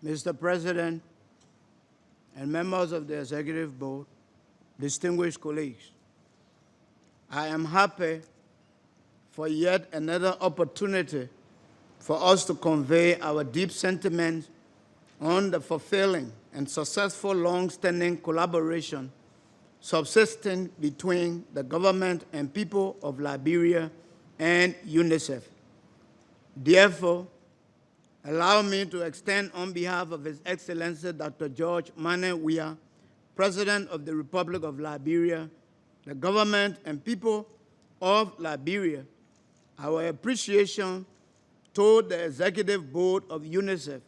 Mr. President, and members of the Executive Board, distinguished colleagues, I am happy for yet another opportunity for us to convey our deep sentiments on the fulfilling and successful long-standing collaboration subsisting between the government and people of Liberia and UNICEF. Therefore, allow me to extend on behalf of His Excellency Dr. George Manneh Weah, President of the Republic of Liberia, the government and people of Liberia, our appreciation to the Executive Board of UNICEF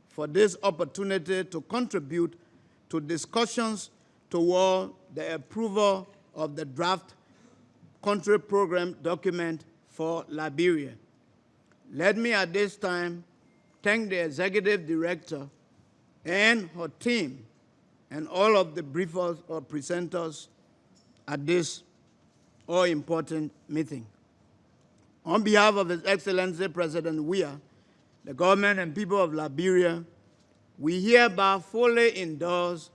for this opportunity to contribute to discussions toward the approval of the draft country program document for Liberia. Let me at this time thank the Executive Director and her team and all of the briefers or presenters at this all-important meeting. On behalf of His Excellency President Weah, the government and people of Liberia, we hereby fully endorse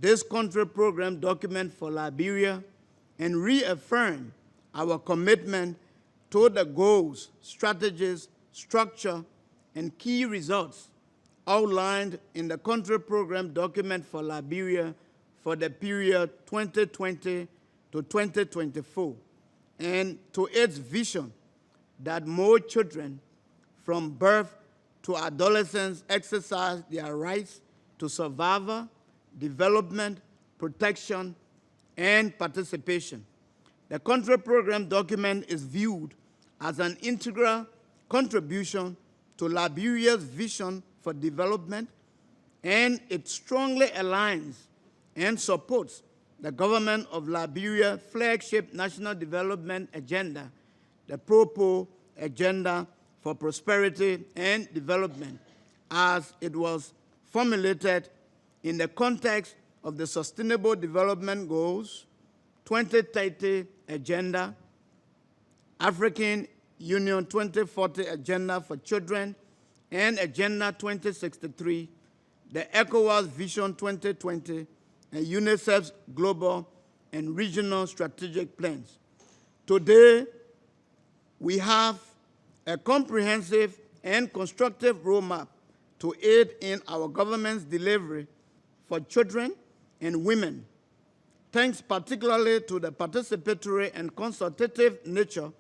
this country program document for Liberia and reaffirm our commitment to the goals, strategies, structure, and key results outlined in the country program document for Liberia for the period 2020 to 2024, and to its vision that more children from birth to adolescence exercise their rights to survival, development, protection, and participation. The country program document is viewed as an integral contribution to Liberia's vision for development, and it strongly aligns and supports the government of Liberia's flagship national development agenda, the Propo Agenda for Prosperity and Development, as it was formulated in the context of the Sustainable Development Goals, 2030 Agenda, African Union 2040 Agenda for Children, and Agenda 2063, the ECOWAS Vision 2020, and UNICEF's global and regional strategic plans. Today, we have a comprehensive and constructive roadmap to aid in our government's delivery for children and women, thanks particularly to the participatory and consultative nature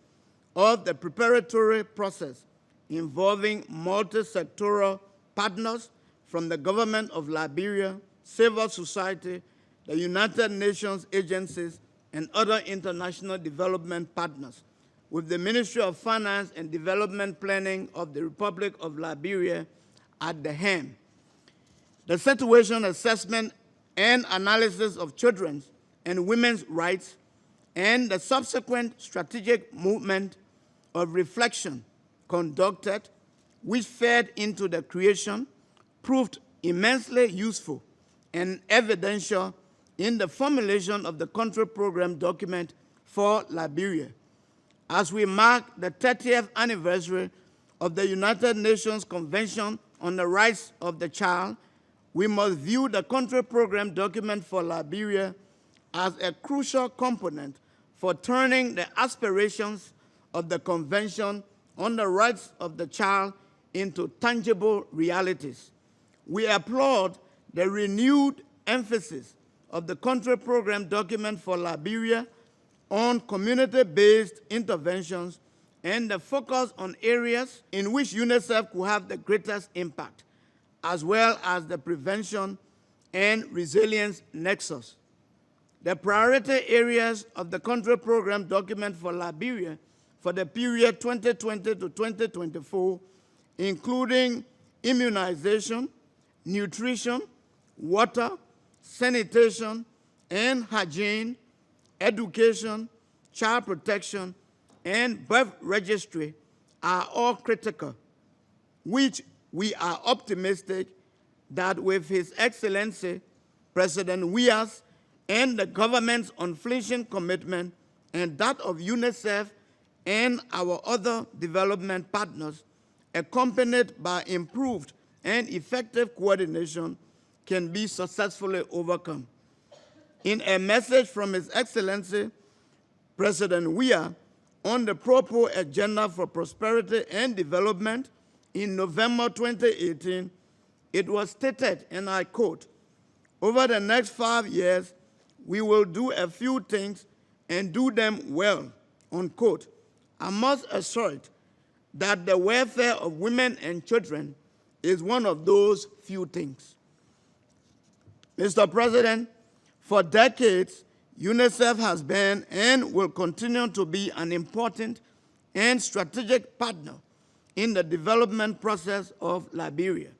of the preparatory process involving multi-sectoral partners from the government of Liberia, civil society, the United Nations agencies, and other international development partners, with the Ministry of Finance and Development Planning of the Republic of Liberia at the helm. The situation assessment and analysis of children's and women's rights and the subsequent strategic movement of reflection conducted, which fed into the creation, proved immensely useful and evidential in the formulation of the country program document for Liberia. As we mark the 30th anniversary of the United Nations Convention on the Rights of the Child, we must view the country program document for Liberia as a crucial component for turning the aspirations of the Convention on the Rights of the Child into tangible realities. We applaud the renewed emphasis of the country program document for Liberia on community-based interventions and the focus on areas in which UNICEF could have the greatest impact, as well as the prevention and resilience nexus. The priority areas of the country program document for Liberia for the period 2020 to 2024, including immunization, nutrition, water, sanitation, and hygiene, education, child protection, and birth registry are all critical, which we are optimistic that with His Excellency President Weah's and the government's unflinching commitment and that of UNICEF and our other development partners, accompanied by improved and effective coordination can be successfully overcome. In a message from His Excellency President Weah on the proposed Agenda for Prosperity and Development in November 2018, it was stated, and I quote, "Over the next 5 years, we will do a few things and do them well," unquote. I must assert that the welfare of women and children is one of those few things. Mr. President, for decades, UNICEF has been and will continue to be an important and strategic partner in the development process of Liberia,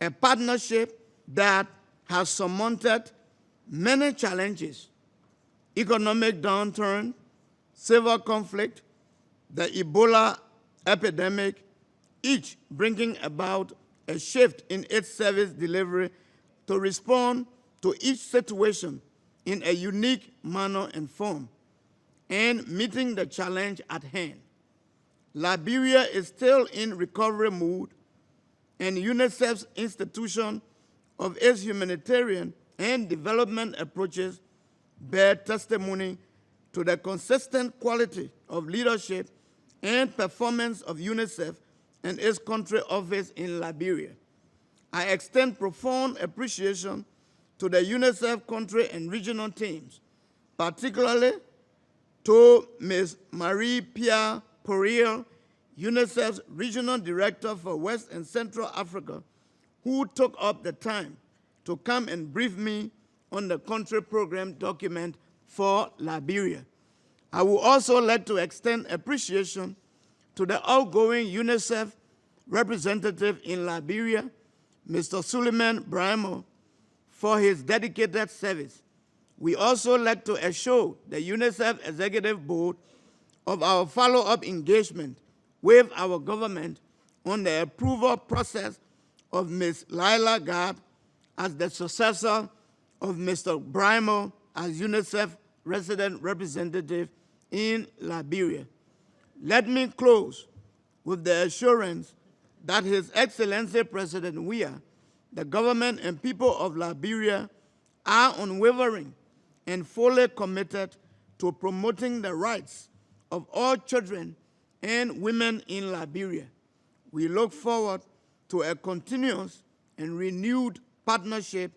a partnership that has surmounted many challenges: economic downturn, civil conflict, the Ebola epidemic, each bringing about a shift in its service delivery to respond to each situation in a unique manner and form, and meeting the challenge at hand. Liberia is still in recovery mode, and UNICEF's institution of its humanitarian and development approaches bear testimony to the consistent quality of leadership and performance of UNICEF and its country office in Liberia. I extend profound appreciation to the UNICEF country and regional teams, particularly to Ms. Marie-Pierre Poirier, UNICEF's Regional Director for West and Central Africa, who took up the time to come and brief me on the country program document for Liberia. I would also like to extend appreciation to the outgoing UNICEF representative in Liberia, Mr. Suleiman Brahimo, for his dedicated service. We also like to assure the UNICEF Executive Board of our follow-up engagement with our government on the approval process of Ms. Laila Gard as the successor of Mr. Brahimo as UNICEF resident representative in Liberia. Let me close with the assurance that His Excellency President Weah, the government and people of Liberia are unwavering and fully committed to promoting the rights of all children and women in Liberia. We look forward to a continuous and renewed partnership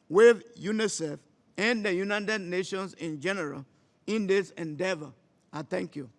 with UNICEF and the United Nations in general in this endeavor. I thank you.